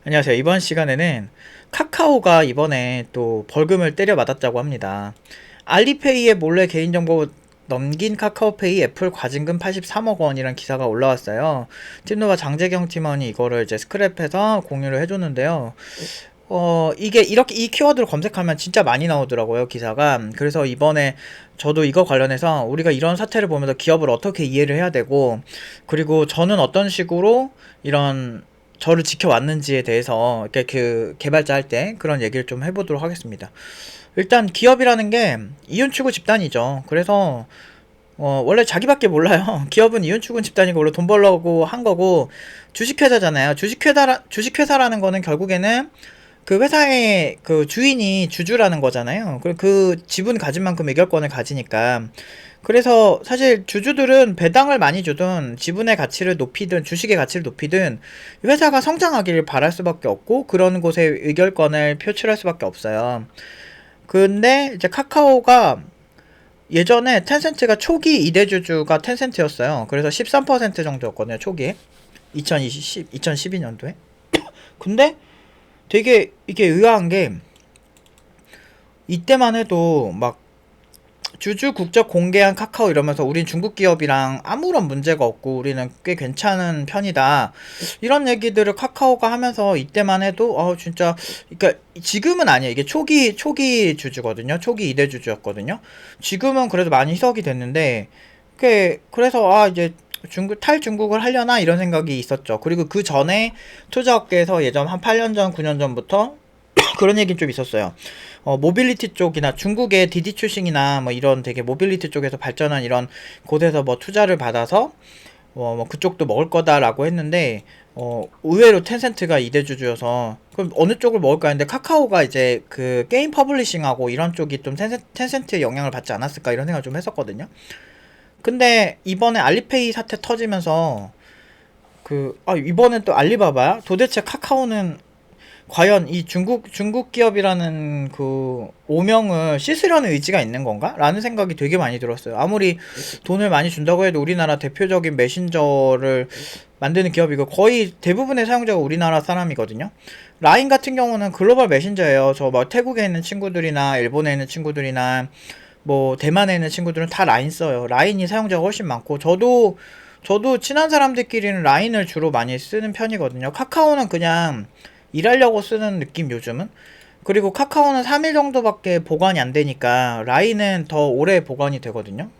안녕하세요. 이번 시간에는 카카오가 이번에 또 벌금을 때려맞았다고 합니다. 알리페이에 몰래 개인정보 넘긴 카카오페이 애플 과징금 83억 원이란 기사가 올라왔어요. 팀노바 장재경 팀원이 이거를 이제 스크랩해서 공유를 해줬는데요. 이게 이렇게 이 키워드를 검색하면 진짜 많이 나오더라고요, 기사가. 그래서 이번에 저도 이거 관련해서 우리가 이런 사태를 보면서 기업을 어떻게 이해를 해야 되고, 그리고 저는 어떤 식으로 이런 저를 지켜왔는지에 대해서 이렇게 그 개발자 할 때 그런 얘기를 좀 해보도록 하겠습니다. 일단 기업이라는 게 이윤 추구 집단이죠. 그래서 원래 자기밖에 몰라요. 기업은 이윤 추구 집단이고 원래 돈 벌려고 한 거고, 주식회사잖아요. 주식회사라는 거는 결국에는 그 회사의 그 주인이 주주라는 거잖아요. 그 지분 가진 만큼 의결권을 가지니까. 그래서 사실 주주들은 배당을 많이 주든 지분의 가치를 높이든 주식의 가치를 높이든 회사가 성장하기를 바랄 수밖에 없고, 그런 곳에 의결권을 표출할 수밖에 없어요. 근데 이제 카카오가 예전에 텐센트가 초기 2대 주주가 텐센트였어요. 그래서 13% 정도였거든요, 초기에. 2012년도에. 근데 되게 이게 의아한 게, 이때만 해도 막 주주 국적 공개한 카카오 이러면서 우린 중국 기업이랑 아무런 문제가 없고 우리는 꽤 괜찮은 편이다, 이런 얘기들을 카카오가 하면서, 이때만 해도 진짜, 그러니까 지금은 아니에요. 이게 초기 주주거든요. 초기 2대 주주였거든요. 지금은 그래도 많이 희석이 됐는데, 그래서 이제 탈중국을 하려나 이런 생각이 있었죠. 그리고 그 전에 투자업계에서 예전 한 8년 전, 9년 전부터 그런 얘기 좀 있었어요. 모빌리티 쪽이나 중국의 디디 출싱이나 뭐 이런 되게 모빌리티 쪽에서 발전한 이런 곳에서 뭐 투자를 받아서 뭐 그쪽도 먹을 거다라고 했는데, 의외로 텐센트가 2대 주주여서 그럼 어느 쪽을 먹을까 했는데, 카카오가 이제 그 게임 퍼블리싱하고 이런 쪽이 좀 텐센트의 영향을 받지 않았을까 이런 생각을 좀 했었거든요. 근데 이번에 알리페이 사태 터지면서 이번엔 또 알리바바야? 도대체 카카오는 과연 이 중국 기업이라는 그 오명을 씻으려는 의지가 있는 건가? 라는 생각이 되게 많이 들었어요. 아무리 돈을 많이 준다고 해도 우리나라 대표적인 메신저를 만드는 기업이고 거의 대부분의 사용자가 우리나라 사람이거든요. 라인 같은 경우는 글로벌 메신저예요. 저 뭐 태국에 있는 친구들이나 일본에 있는 친구들이나 뭐 대만에 있는 친구들은 다 라인 써요. 라인이 사용자가 훨씬 많고, 저도 친한 사람들끼리는 라인을 주로 많이 쓰는 편이거든요. 카카오는 그냥 일하려고 쓰는 느낌, 요즘은. 그리고 카카오는 3일 정도밖에 보관이 안 되니까 라인은 더 오래 보관이 되거든요.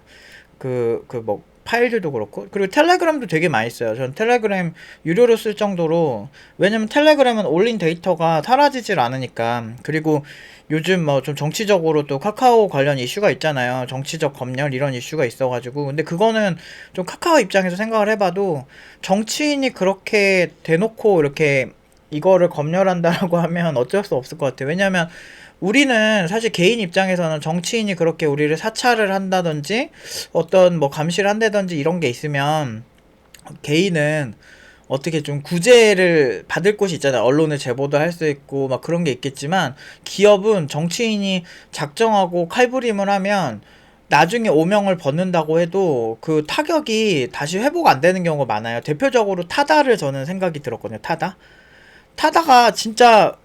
뭐 파일들도 그렇고. 그리고 텔레그램도 되게 많이 써요. 전 텔레그램 유료로 쓸 정도로. 왜냐면 텔레그램은 올린 데이터가 사라지질 않으니까. 그리고 요즘 뭐 좀 정치적으로 또 카카오 관련 이슈가 있잖아요. 정치적 검열 이런 이슈가 있어가지고. 근데 그거는 좀 카카오 입장에서 생각을 해봐도, 정치인이 그렇게 대놓고 이렇게 이거를 검열한다라고 하면 어쩔 수 없을 것 같아요. 왜냐면 우리는 사실 개인 입장에서는 정치인이 그렇게 우리를 사찰을 한다든지 어떤 뭐 감시를 한다든지 이런 게 있으면, 개인은 어떻게 좀 구제를 받을 곳이 있잖아요. 언론에 제보도 할 수 있고 막 그런 게 있겠지만, 기업은 정치인이 작정하고 칼부림을 하면 나중에 오명을 벗는다고 해도 그 타격이 다시 회복 안 되는 경우가 많아요. 대표적으로 타다를 저는 생각이 들었거든요. 타다가 진짜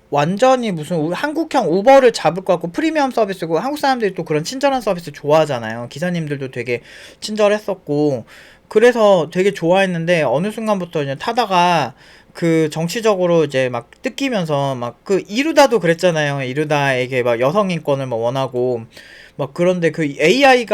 완전히 무슨 한국형 우버를 잡을 것 같고, 프리미엄 서비스고, 한국 사람들이 또 그런 친절한 서비스 좋아하잖아요. 기사님들도 되게 친절했었고, 그래서 되게 좋아했는데, 어느 순간부터 이제 타다가 그 정치적으로 이제 막 뜯기면서, 막 그 이루다도 그랬잖아요. 이루다에게 막 여성 인권을 막 원하고 막, 그런데 그 AI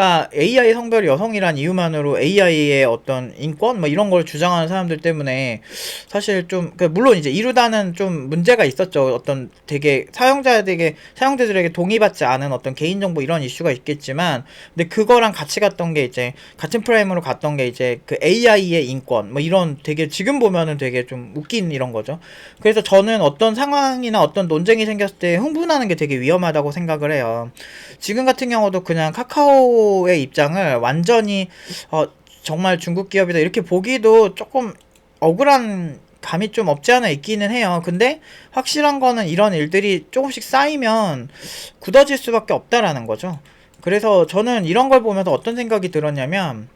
성별이 여성이란 이유만으로 AI의 어떤 인권 뭐 이런 걸 주장하는 사람들 때문에, 사실 좀 물론 이제 이루다는 좀 문제가 있었죠. 어떤 되게 사용자들에게 동의받지 않은 어떤 개인정보 이런 이슈가 있겠지만, 근데 그거랑 같이 갔던 게 이제 같은 프레임으로 갔던 게 이제 그 AI의 인권 뭐 이런, 되게 지금 보면은 되게 좀 웃긴 이런 거죠. 그래서 저는 어떤 상황이나 어떤 논쟁이 생겼을 때 흥분하는 게 되게 위험하다고 생각을 해요. 지금 같은 경우도 그냥 카카오의 입장을 완전히 정말 중국 기업이다 이렇게 보기도 조금 억울한 감이 좀 없지 않아 있기는 해요. 근데 확실한 거는 이런 일들이 조금씩 쌓이면 굳어질 수밖에 없다라는 거죠. 그래서 저는 이런 걸 보면서 어떤 생각이 들었냐면,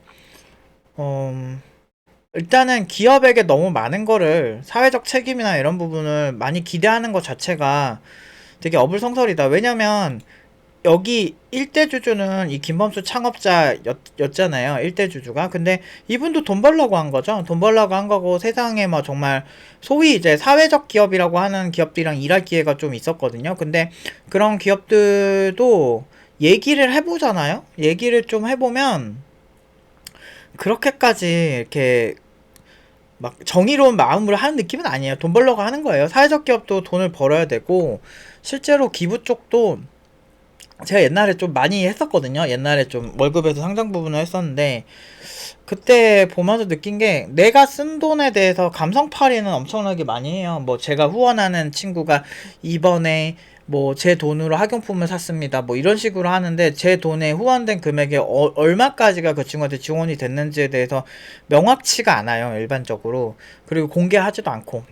어, 일단은 기업에게 너무 많은 거를 사회적 책임이나 이런 부분을 많이 기대하는 것 자체가 되게 어불성설이다. 왜냐면 여기 일대주주는 이 김범수 창업자였잖아요. 일대주주가. 근데 이분도 돈 벌려고 한 거죠. 돈 벌려고 한 거고 세상에 뭐 정말 소위 이제 사회적 기업이라고 하는 기업들이랑 일할 기회가 좀 있었거든요. 근데 그런 기업들도 얘기를 해보잖아요. 얘기를 좀 해보면 그렇게까지 이렇게 막 정의로운 마음으로 하는 느낌은 아니에요. 돈 벌려고 하는 거예요. 사회적 기업도 돈을 벌어야 되고 실제로 기부 쪽도 제가 옛날에 좀 많이 했었거든요. 옛날에 좀 월급에서 상당 부분을 했었는데 그때 보면서 느낀 게 내가 쓴 돈에 대해서 감성팔이는 엄청나게 많이 해요. 뭐 제가 후원하는 친구가 이번에 뭐 제 돈으로 학용품을 샀습니다. 뭐 이런 식으로 하는데 제 돈에 후원된 금액이 얼마까지가 그 친구한테 지원이 됐는지에 대해서 명확치가 않아요. 일반적으로. 그리고 공개하지도 않고.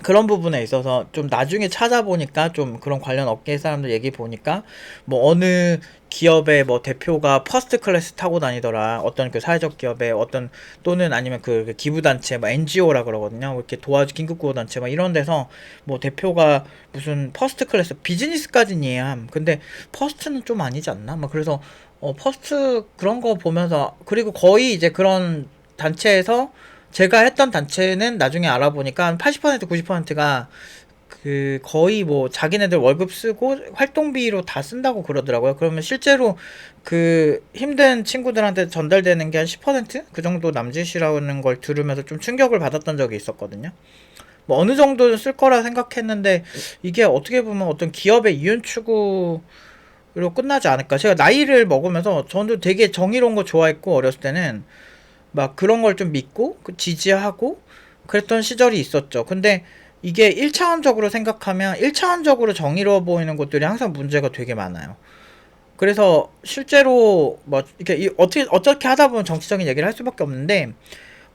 그런 부분에 있어서 좀 나중에 찾아보니까 좀 그런 관련 업계 사람들 얘기 보니까 뭐 어느 기업의 뭐 대표가 퍼스트 클래스 타고 다니더라. 어떤 그 사회적 기업의 어떤 또는 아니면 그 기부단체 뭐 NGO라 그러거든요. 이렇게 도와주 긴급구호단체 막 이런 데서 뭐 대표가 무슨 퍼스트 클래스 비즈니스까지는 이해함. 근데 퍼스트는 좀 아니지 않나? 막 그래서 퍼스트 그런 거 보면서 그리고 거의 이제 그런 단체에서 제가 했던 단체는 나중에 알아보니까 한 80% 90%가 그 거의 뭐 자기네들 월급 쓰고 활동비로 다 쓴다고 그러더라고요. 그러면 실제로 그 힘든 친구들한테 전달되는 게 한 10%? 그 정도 남짓이라는 걸 들으면서 좀 충격을 받았던 적이 있었거든요. 뭐 어느 정도는 쓸 거라 생각했는데 이게 어떻게 보면 어떤 기업의 이윤 추구로 끝나지 않을까. 제가 나이를 먹으면서 저도 되게 정의로운 거 좋아했고 어렸을 때는 막 그런 걸 좀 믿고 지지하고 그랬던 시절이 있었죠. 근데 이게 1차원적으로 생각하면 1차원적으로 정의로워 보이는 것들이 항상 문제가 되게 많아요. 그래서 실제로 뭐 이렇게 어떻게 하다 보면 정치적인 얘기를 할 수밖에 없는데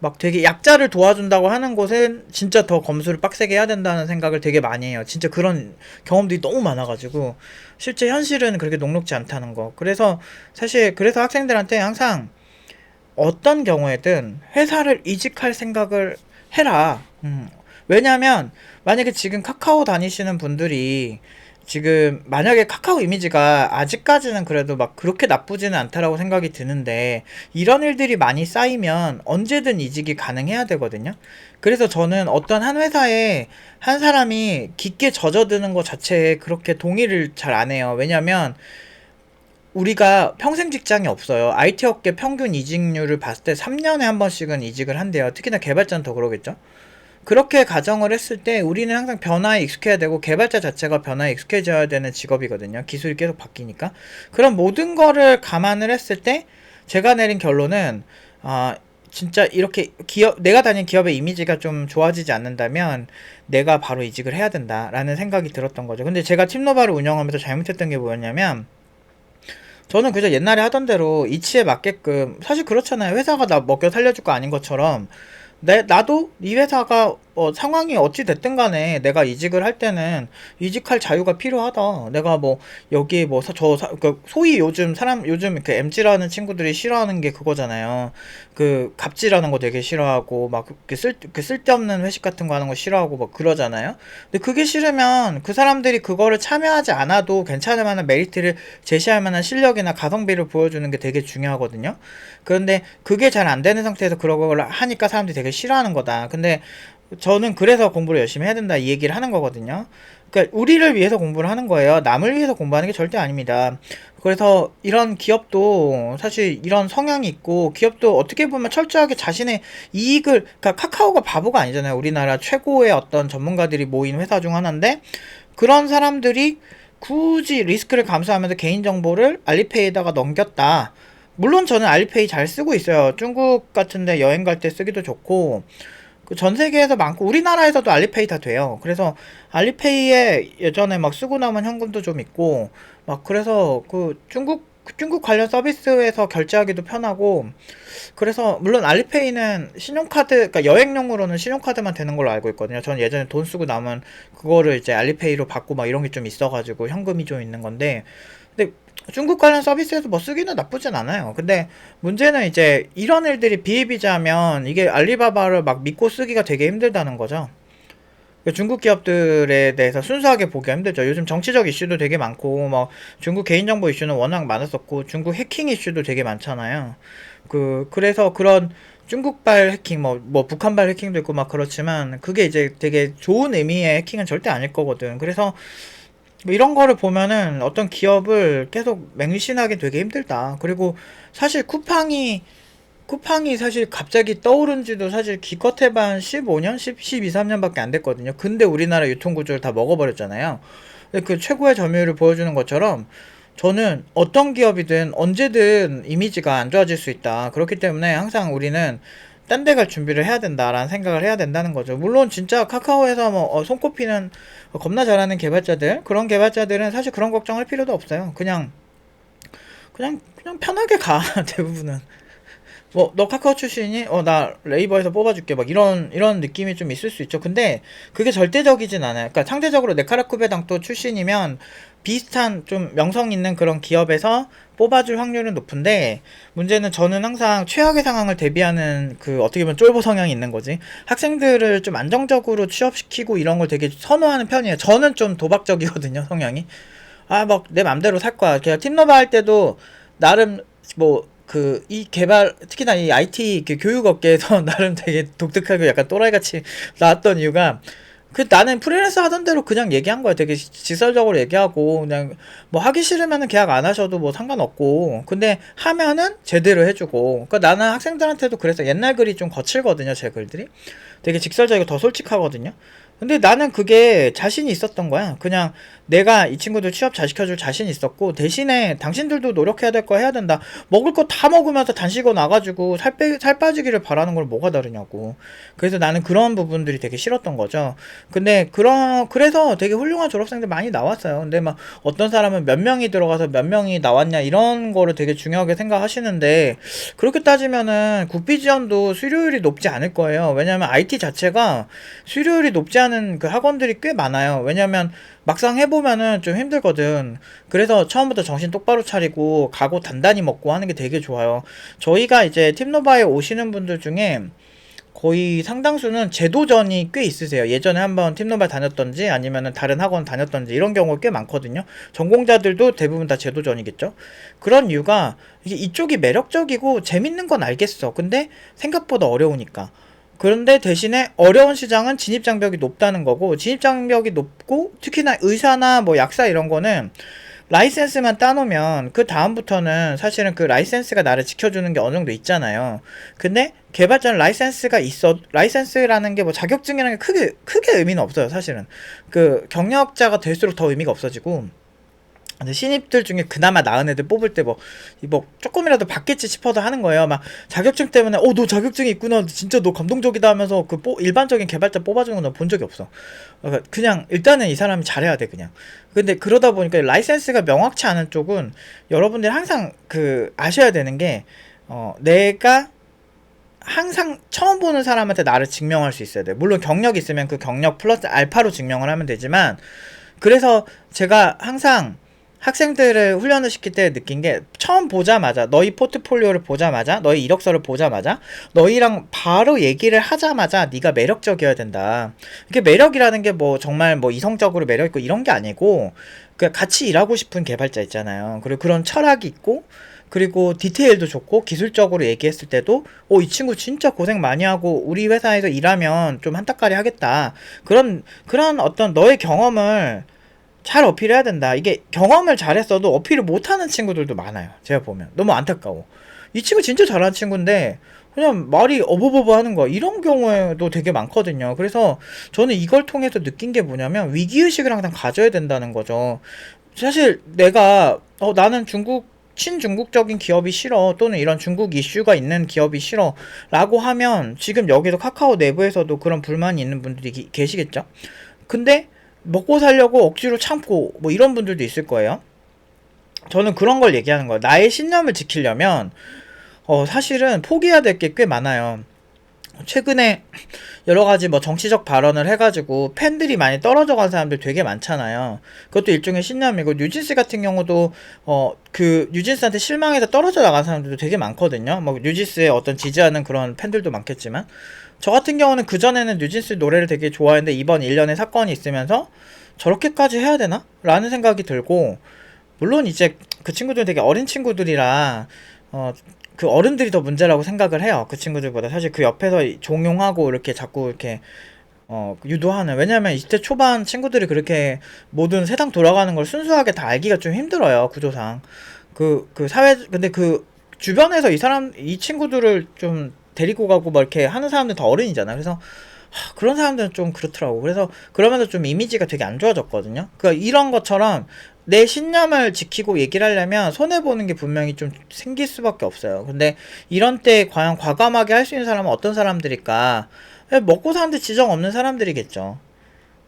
막 되게 약자를 도와준다고 하는 곳엔 진짜 더 검수를 빡세게 해야 된다는 생각을 되게 많이 해요. 진짜 그런 경험들이 너무 많아가지고 실제 현실은 그렇게 녹록지 않다는 거. 그래서 사실 그래서 학생들한테 항상 어떤 경우에든 회사를 이직할 생각을 해라. 왜냐면 만약에 지금 카카오 다니시는 분들이 지금 만약에 카카오 이미지가 아직까지는 그래도 막 그렇게 나쁘지는 않다라고 생각이 드는데 이런 일들이 많이 쌓이면 언제든 이직이 가능해야 되거든요. 그래서 저는 어떤 한 회사에 한 사람이 깊게 젖어드는 것 자체에 그렇게 동의를 잘 안 해요. 왜냐면 우리가 평생 직장이 없어요. IT 업계 평균 이직률을 봤을 때 3년에 한 번씩은 이직을 한대요. 특히나 개발자는 더 그러겠죠. 그렇게 가정을 했을 때 우리는 항상 변화에 익숙해야 되고 개발자 자체가 변화에 익숙해져야 되는 직업이거든요. 기술이 계속 바뀌니까. 그런 모든 거를 감안을 했을 때 제가 내린 결론은 진짜 이렇게 내가 다닌 기업의 이미지가 좀 좋아지지 않는다면 내가 바로 이직을 해야 된다라는 생각이 들었던 거죠. 근데 제가 팀노바를 운영하면서 잘못했던 게 뭐였냐면 저는 그저 옛날에 하던 대로 이치에 맞게끔 사실 그렇잖아요. 회사가 나 먹여 살려줄 거 아닌 것처럼 나도 이 회사가 상황이 어찌 됐든 간에 내가 이직을 할 때는 이직할 자유가 필요하다. 내가 뭐 여기 뭐 그 소위 요즘 그 MG라는 친구들이 싫어하는 게 그거잖아요. 그 갑질하는 거 되게 싫어하고 막 그 쓸데없는 회식 같은 거 하는 거 싫어하고 막 그러잖아요. 근데 그게 싫으면 그 사람들이 그거를 참여하지 않아도 괜찮을 만한 메리트를 제시할 만한 실력이나 가성비를 보여주는 게 되게 중요하거든요. 그런데 그게 잘 안 되는 상태에서 그런 걸 하니까 사람들이 되게 싫어하는 거다. 근데 저는 그래서 공부를 열심히 해야 된다 이 얘기를 하는 거거든요. 그러니까 우리를 위해서 공부를 하는 거예요. 남을 위해서 공부하는 게 절대 아닙니다. 그래서 이런 기업도 사실 이런 성향이 있고 기업도 어떻게 보면 철저하게 자신의 이익을 그러니까 카카오가 바보가 아니잖아요. 우리나라 최고의 어떤 전문가들이 모인 회사 중 하나인데 그런 사람들이 굳이 리스크를 감수하면서 개인정보를 알리페이에다가 넘겼다. 물론 저는 알리페이 잘 쓰고 있어요. 중국 같은데 여행 갈 때 쓰기도 좋고 그 전 세계에서 많고 우리나라에서도 알리페이 다 돼요. 그래서 알리페이에 예전에 막 쓰고 남은 현금도 좀 있고 막 그래서 그 중국 관련 서비스에서 결제하기도 편하고 그래서 물론 알리페이는 신용카드 그러니까 여행용으로는 신용카드만 되는 걸로 알고 있거든요. 전 예전에 돈 쓰고 남은 그거를 이제 알리페이로 받고 막 이런 게 좀 있어가지고 현금이 좀 있는 건데 근데 중국 관련 서비스에서 뭐 쓰기는 나쁘진 않아요. 근데 문제는 이제 이런 일들이 비일비재하면 이게 알리바바를 막 믿고 쓰기가 되게 힘들다는 거죠. 중국 기업들에 대해서 순수하게 보기가 힘들죠. 요즘 정치적 이슈도 되게 많고, 뭐, 중국 개인정보 이슈는 워낙 많았었고, 중국 해킹 이슈도 되게 많잖아요. 그래서 그런 중국발 해킹, 뭐, 북한발 해킹도 있고 막 그렇지만, 그게 이제 되게 좋은 의미의 해킹은 절대 아닐 거거든. 그래서 뭐 이런 거를 보면은 어떤 기업을 계속 맹신하기 되게 힘들다. 그리고 사실 쿠팡이 사실 갑자기 떠오른 지도 사실 기껏 해봐 한 15년? 12, 13년밖에 안 됐거든요. 근데 우리나라 유통구조를 다 먹어버렸잖아요. 근데 그 최고의 점유율을 보여주는 것처럼 저는 어떤 기업이든 언제든 이미지가 안 좋아질 수 있다. 그렇기 때문에 항상 우리는 딴 데 갈 준비를 해야 된다라는 생각을 해야 된다는 거죠. 물론 진짜 카카오에서 뭐 손꼽히는 겁나 잘하는 개발자들, 그런 개발자들은 사실 그런 걱정할 필요도 없어요. 그냥 편하게 가. 대부분은. 뭐, 너 카카오 출신이니? 나 네이버에서 뽑아줄게. 막 이런 느낌이 좀 있을 수 있죠. 근데 그게 절대적이진 않아요. 그러니까 상대적으로 네카라쿠베당도 출신이면 비슷한 좀 명성 있는 그런 기업에서 뽑아줄 확률은 높은데, 문제는 저는 항상 최악의 상황을 대비하는 어떻게 보면 쫄보 성향이 있는 거지. 학생들을 좀 안정적으로 취업시키고 이런 걸 되게 선호하는 편이에요. 저는 좀 도박적이거든요, 성향이. 막 내 맘대로 살 거야. 그냥 팀노바 할 때도 나름 뭐 이 개발, 특히나 이 IT 교육 업계에서 나름 되게 독특하고 약간 또라이같이 나왔던 이유가, 나는 프리랜서 하던 대로 그냥 얘기한 거야. 되게 직설적으로 얘기하고, 그냥 뭐 하기 싫으면은 계약 안 하셔도 뭐 상관없고, 근데 하면은 제대로 해주고. 그러니까 나는 학생들한테도 그래서 옛날 글이 좀 거칠거든요, 제 글들이. 되게 직설적이고 더 솔직하거든요. 근데 나는 그게 자신이 있었던 거야. 그냥 내가 이 친구들 취업 잘 시켜줄 자신이 있었고, 대신에 당신들도 노력해야 될 거 해야 된다. 먹을 거 다 먹으면서 단식어 나가지고 살 빠지기를 바라는 걸 뭐가 다르냐고. 그래서 나는 그런 부분들이 되게 싫었던 거죠. 근데 그래서 되게 훌륭한 졸업생들 많이 나왔어요. 근데 막 어떤 사람은 몇 명이 들어가서 몇 명이 나왔냐 이런 거를 되게 중요하게 생각하시는데, 그렇게 따지면은 국비 지원도 수료율이 높지 않을 거예요. 왜냐면 IT 자체가 수료율이 높지 않은 그 학원들이 꽤 많아요. 왜냐면 막상 해보면은 좀 힘들거든. 그래서 처음부터 정신 똑바로 차리고 가고 단단히 먹고 하는 게 되게 좋아요. 저희가 이제 팀노바에 오시는 분들 중에 거의 상당수는 제도전이 꽤 있으세요. 예전에 한번 팀노바 다녔던지 아니면은 다른 학원 다녔던지 이런 경우가 꽤 많거든요. 전공자들도 대부분 다 제도전이겠죠. 그런 이유가 이쪽이 매력적이고 재밌는 건 알겠어. 근데 생각보다 어려우니까. 그런데 대신에 어려운 시장은 진입장벽이 높다는 거고, 진입장벽이 높고 특히나 의사나 뭐 약사 이런 거는 라이센스만 따놓으면 그 다음부터는 사실은 그 라이센스가 나를 지켜주는 게 어느 정도 있잖아요. 근데 개발자는 라이센스라는 게 뭐 자격증이라는 게 크게 의미는 없어요, 사실은. 경력자가 될수록 더 의미가 없어지고, 근데 신입들 중에 그나마 나은 애들 뽑을 때 뭐 조금이라도 받겠지 싶어도 하는 거예요. 막 자격증 때문에 너 자격증이 있구나, 진짜 너 감동적이다 하면서 일반적인 개발자 뽑아주는 건 본 적이 없어. 그냥 일단은 이 사람이 잘해야 돼, 그냥. 근데 그러다 보니까 라이센스가 명확치 않은 쪽은 여러분들이 항상 아셔야 되는 게, 내가 항상 처음 보는 사람한테 나를 증명할 수 있어야 돼. 물론 경력 있으면 그 경력 플러스 알파로 증명을 하면 되지만, 그래서 제가 항상 학생들을 훈련을 시킬 때 느낀 게, 처음 보자마자 너희 포트폴리오를 보자마자, 너희 이력서를 보자마자, 너희랑 바로 얘기를 하자마자 네가 매력적이어야 된다. 이게 매력이라는 게 뭐 정말 뭐 이성적으로 매력 있고 이런 게 아니고, 그냥 같이 일하고 싶은 개발자 있잖아요. 그리고 그런 철학이 있고, 그리고 디테일도 좋고, 기술적으로 얘기했을 때도 이 친구 진짜 고생 많이 하고 우리 회사에서 일하면 좀 한따까리 하겠다. 그런 어떤 너의 경험을 잘 어필해야 된다. 이게 경험을 잘했어도 어필을 못하는 친구들도 많아요. 제가 보면 너무 안타까워. 이 친구 진짜 잘하는 친구인데 그냥 말이 어버버버 하는 거, 이런 경우에도 되게 많거든요. 그래서 저는 이걸 통해서 느낀 게 뭐냐면, 위기의식을 항상 가져야 된다는 거죠. 사실 내가 나는 친중국적인 기업이 싫어, 또는 이런 중국 이슈가 있는 기업이 싫어 라고 하면, 지금 여기서 카카오 내부에서도 그런 불만이 있는 분들이 계시겠죠. 근데 먹고 살려고 억지로 참고 뭐 이런 분들도 있을 거예요. 저는 그런 걸 얘기하는 거예요. 나의 신념을 지키려면 사실은 포기해야 될 게 꽤 많아요. 최근에 여러 가지 뭐 정치적 발언을 해가지고 팬들이 많이 떨어져 간 사람들 되게 많잖아요. 그것도 일종의 신념이고, 뉴진스 같은 경우도 그 뉴진스한테 실망해서 떨어져 나간 사람들도 되게 많거든요. 뭐 뉴진스의 어떤 지지하는 그런 팬들도 많겠지만, 저 같은 경우는 그전에는 뉴진스 노래를 되게 좋아했는데 이번 1년에 사건이 있으면서 저렇게까지 해야 되나? 라는 생각이 들고, 물론 이제 그 친구들은 되게 어린 친구들이라 그 어른들이 더 문제라고 생각을 해요. 그 친구들보다. 사실 그 옆에서 종용하고 이렇게 자꾸 이렇게 유도하는, 왜냐면 20대 초반 친구들이 그렇게 모든 세상 돌아가는 걸 순수하게 다 알기가 좀 힘들어요, 구조상. 근데 그 주변에서 이 친구들을 좀 데리고 가고 막 이렇게 하는 사람들 다 어른이잖아. 그래서 그런 사람들은 좀 그렇더라고. 그래서 그러면서 좀 이미지가 되게 안 좋아졌거든요. 그러니까 이런 것처럼 내 신념을 지키고 얘기를 하려면 손해보는 게 분명히 좀 생길 수밖에 없어요. 근데 이런 때 과연 과감하게 할 수 있는 사람은 어떤 사람들일까? 먹고 사는데 지정 없는 사람들이겠죠.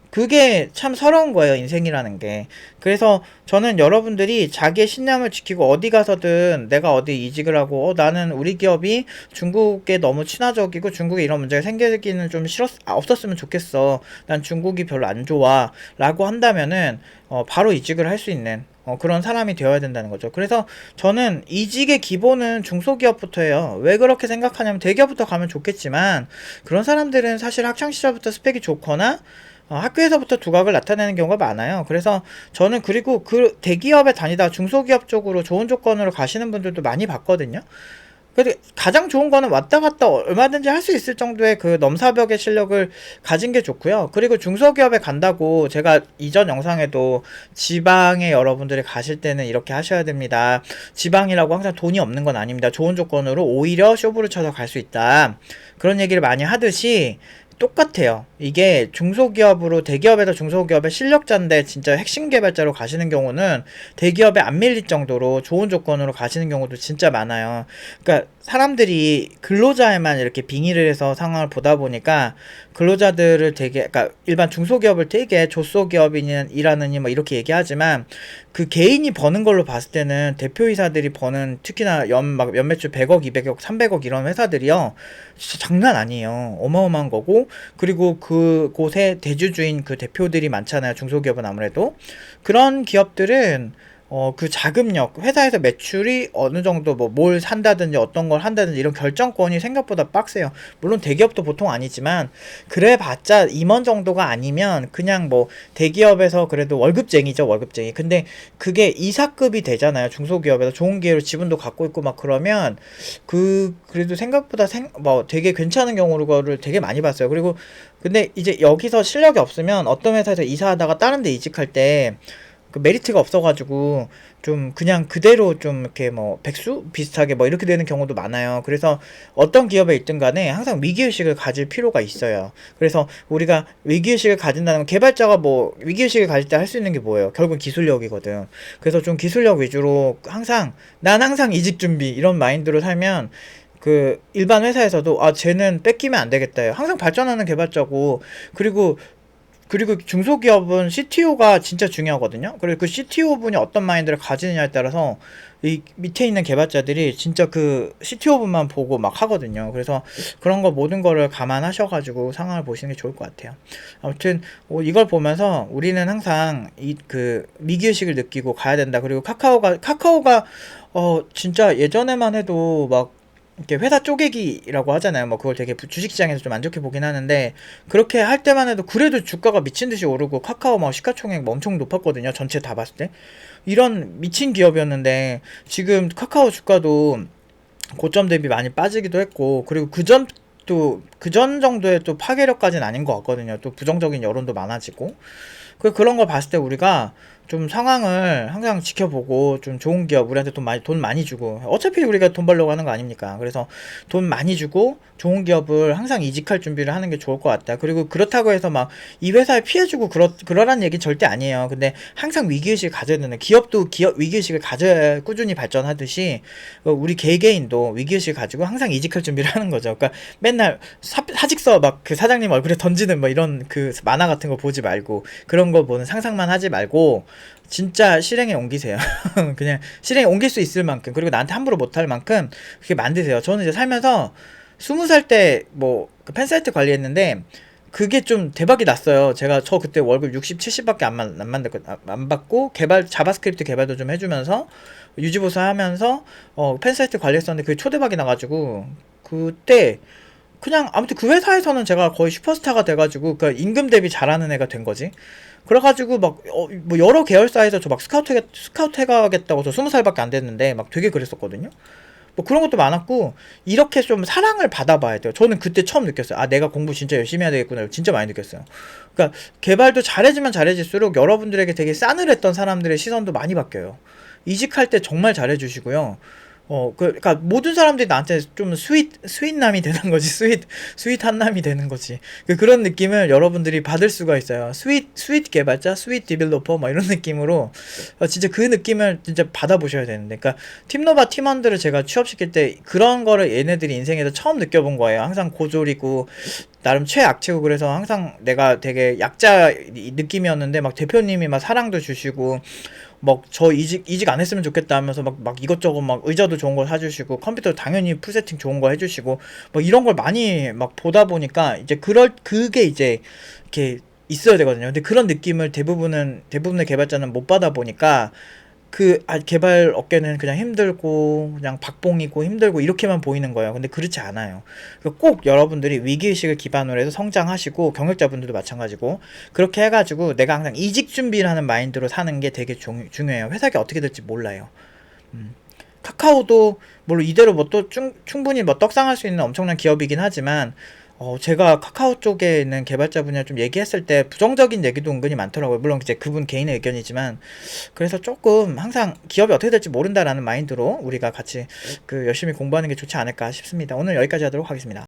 그게 참 서러운 거예요, 인생이라는 게. 그래서 저는 여러분들이 자기의 신념을 지키고 어디 가서든 내가 어디 이직을 하고, 나는 우리 기업이 중국에 너무 친화적이고 중국에 이런 문제가 생기기는 좀 없었으면 좋겠어. 난 중국이 별로 안 좋아. 라고 한다면은, 바로 이직을 할 수 있는, 그런 사람이 되어야 된다는 거죠. 그래서 저는 이직의 기본은 중소기업부터예요. 왜 그렇게 생각하냐면, 대기업부터 가면 좋겠지만, 그런 사람들은 사실 학창시절부터 스펙이 좋거나, 학교에서부터 두각을 나타내는 경우가 많아요. 그래서 저는, 그리고 그 대기업에 다니다 중소기업 쪽으로 좋은 조건으로 가시는 분들도 많이 봤거든요. 근데 가장 좋은 거는 왔다 갔다 얼마든지 할 수 있을 정도의 그 넘사벽의 실력을 가진 게 좋고요. 그리고 중소기업에 간다고 제가 이전 영상에도 지방에 여러분들이 가실 때는 이렇게 하셔야 됩니다. 지방이라고 항상 돈이 없는 건 아닙니다. 좋은 조건으로 오히려 쇼부를 쳐서 갈 수 있다. 그런 얘기를 많이 하듯이 똑같아요. 이게 중소기업으로 대기업에서 중소기업의 실력자인데 진짜 핵심 개발자로 가시는 경우는 대기업에 안 밀릴 정도로 좋은 조건으로 가시는 경우도 진짜 많아요. 그러니까 사람들이 근로자에만 이렇게 빙의를 해서 상황을 보다 보니까 근로자들을 되게, 그러니까 일반 중소기업을 되게 조소기업이라느니 뭐 이렇게 얘기하지만, 그 개인이 버는 걸로 봤을 때는 대표이사들이 버는, 특히나 막 연매출 100억, 200억, 300억 이런 회사들이요, 진짜 장난 아니에요. 어마어마한 거고, 그리고 그곳에 대주주인 그 대표들이 많잖아요. 중소기업은 아무래도. 그런 기업들은 그 자금력, 회사에서 매출이 어느 정도 뭘 산다든지 어떤 걸 한다든지 이런 결정권이 생각보다 빡세요. 물론 대기업도 보통 아니지만, 그래 봤자 임원 정도가 아니면 그냥 뭐 대기업에서 그래도 월급쟁이죠, 월급쟁이. 근데 그게 이사급이 되잖아요. 중소기업에서 좋은 기회로 지분도 갖고 있고 막 그러면, 그래도 생각보다 뭐 되게 괜찮은 경우를 되게 많이 봤어요. 그리고 근데 이제 여기서 실력이 없으면 어떤 회사에서 이사하다가 다른 데 이직할 때 그 메리트가 없어가지고 좀 그냥 그대로 좀 이렇게 뭐 백수 비슷하게 뭐 이렇게 되는 경우도 많아요. 그래서 어떤 기업에 있든 간에 항상 위기의식을 가질 필요가 있어요. 그래서 우리가 위기의식을 가진다는 건, 개발자가 뭐 위기의식을 가질 때 할 수 있는 게 뭐예요? 결국은 기술력이거든. 그래서 좀 기술력 위주로 난 항상 이직 준비 이런 마인드로 살면, 그 일반 회사에서도 쟤는 뺏기면 안 되겠다. 항상 발전하는 개발자고, 그리고 중소기업은 CTO가 진짜 중요하거든요. 그리고 그 CTO 분이 어떤 마인드를 가지느냐에 따라서 이 밑에 있는 개발자들이 진짜 그 CTO 분만 보고 막 하거든요. 그래서 그런 거 모든 거를 감안하셔가지고 상황을 보시는 게 좋을 것 같아요. 아무튼 이걸 보면서 우리는 항상 그 위기의식을 느끼고 가야 된다. 그리고 카카오가 진짜 예전에만 해도 막 이렇게 회사 쪼개기라고 하잖아요. 뭐 그걸 되게 주식시장에서 좀 안 좋게 보긴 하는데, 그렇게 할 때만 해도 그래도 주가가 미친 듯이 오르고 카카오 막 시가총액 뭐 엄청 높았거든요. 전체 다 봤을 때. 이런 미친 기업이었는데 지금 카카오 주가도 고점 대비 많이 빠지기도 했고, 그리고 그전 정도의 또 파괴력까지는 아닌 것 같거든요. 또 부정적인 여론도 많아지고. 그런 걸 봤을 때 우리가 좀 상황을 항상 지켜보고, 좀 좋은 기업, 우리한테 돈 많이 주고, 어차피 우리가 돈 벌려고 하는 거 아닙니까? 그래서 돈 많이 주고 좋은 기업을 항상 이직할 준비를 하는 게 좋을 것 같다. 그리고 그렇다고 해서 막 이 회사에 피해주고 그러란 얘기 절대 아니에요. 근데 항상 위기의식을 가져야 되는, 기업도 위기의식을 가져야 꾸준히 발전하듯이 우리 개개인도 위기의식을 가지고 항상 이직할 준비를 하는 거죠. 그러니까 맨날 사직서 막 그 사장님 얼굴에 던지는 뭐 이런 그 만화 같은 거 보지 말고, 그런 거 보는 상상만 하지 말고 진짜 실행에 옮기세요. 그냥 실행에 옮길 수 있을 만큼, 그리고 나한테 함부로 못할 만큼 그렇게 만드세요. 저는 이제 살면서 20살 때 뭐 그 팬사이트 관리했는데 그게 좀 대박이 났어요. 저 그때 월급 60, 70밖에 안 받고 자바스크립트 개발도 좀 해주면서 유지보수 하면서 팬사이트 관리했었는데 그게 초대박이 나가지고 그때 그냥 아무튼 그 회사에서는 제가 거의 슈퍼스타가 돼가지고 그 임금 대비 잘하는 애가 된 거지. 그래가지고 막 뭐 여러 계열사에서 저 막 스카우트 해가겠다고 저 20살밖에 안 됐는데 막 되게 그랬었거든요. 뭐 그런 것도 많았고 이렇게 좀 사랑을 받아봐야 돼요. 저는 그때 처음 느꼈어요. 아 내가 공부 진짜 열심히 해야 되겠구나. 진짜 많이 느꼈어요. 그러니까 개발도 잘해지면 잘해질수록 여러분들에게 되게 싸늘했던 사람들의 시선도 많이 바뀌어요. 이직할 때 정말 잘해주시고요. 그러니까 모든 사람들이 나한테 좀 스윗남이 되는 거지. 스윗한 남이 되는 거지. 그런 느낌을 여러분들이 받을 수가 있어요. 스윗 개발자, 스윗 디벨로퍼, 막 이런 느낌으로, 진짜 그 느낌을 진짜 받아보셔야 되는데. 그러니까, 팀노바 팀원들을 제가 취업시킬 때 그런 거를 얘네들이 인생에서 처음 느껴본 거예요. 항상 고졸이고, 나름 최악체고, 그래서 항상 내가 되게 약자 느낌이었는데, 막 대표님이 막 사랑도 주시고, 막 저 이직 안 했으면 좋겠다 하면서 막 이것저것 막 의자도 좋은 거 사주시고 컴퓨터 당연히 풀세팅 좋은 거 해주시고 막 이런 걸 많이 막 보다 보니까 이제 그게 이제 이렇게 있어야 되거든요. 근데 그런 느낌을 대부분의 개발자는 못 받아 보니까 개발 업계는 그냥 힘들고 그냥 박봉이고 힘들고 이렇게만 보이는 거예요. 근데 그렇지 않아요. 그러니까 꼭 여러분들이 위기의식을 기반으로 해서 성장하시고 경력자분들도 마찬가지고 그렇게 해가지고 내가 항상 이직 준비를 하는 마인드로 사는 게 되게 중요해요. 회사가 어떻게 될지 몰라요. 음. 카카오도 물론 이대로 뭐 또 충분히 뭐 떡상할 수 있는 엄청난 기업이긴 하지만 제가 카카오 쪽에 있는 개발자 분야 좀 얘기했을 때 부정적인 얘기도 은근히 많더라고요. 물론 이제 그분 개인의 의견이지만 그래서 조금 항상 기업이 어떻게 될지 모른다라는 마인드로 우리가 같이 열심히 공부하는 게 좋지 않을까 싶습니다. 오늘 여기까지 하도록 하겠습니다.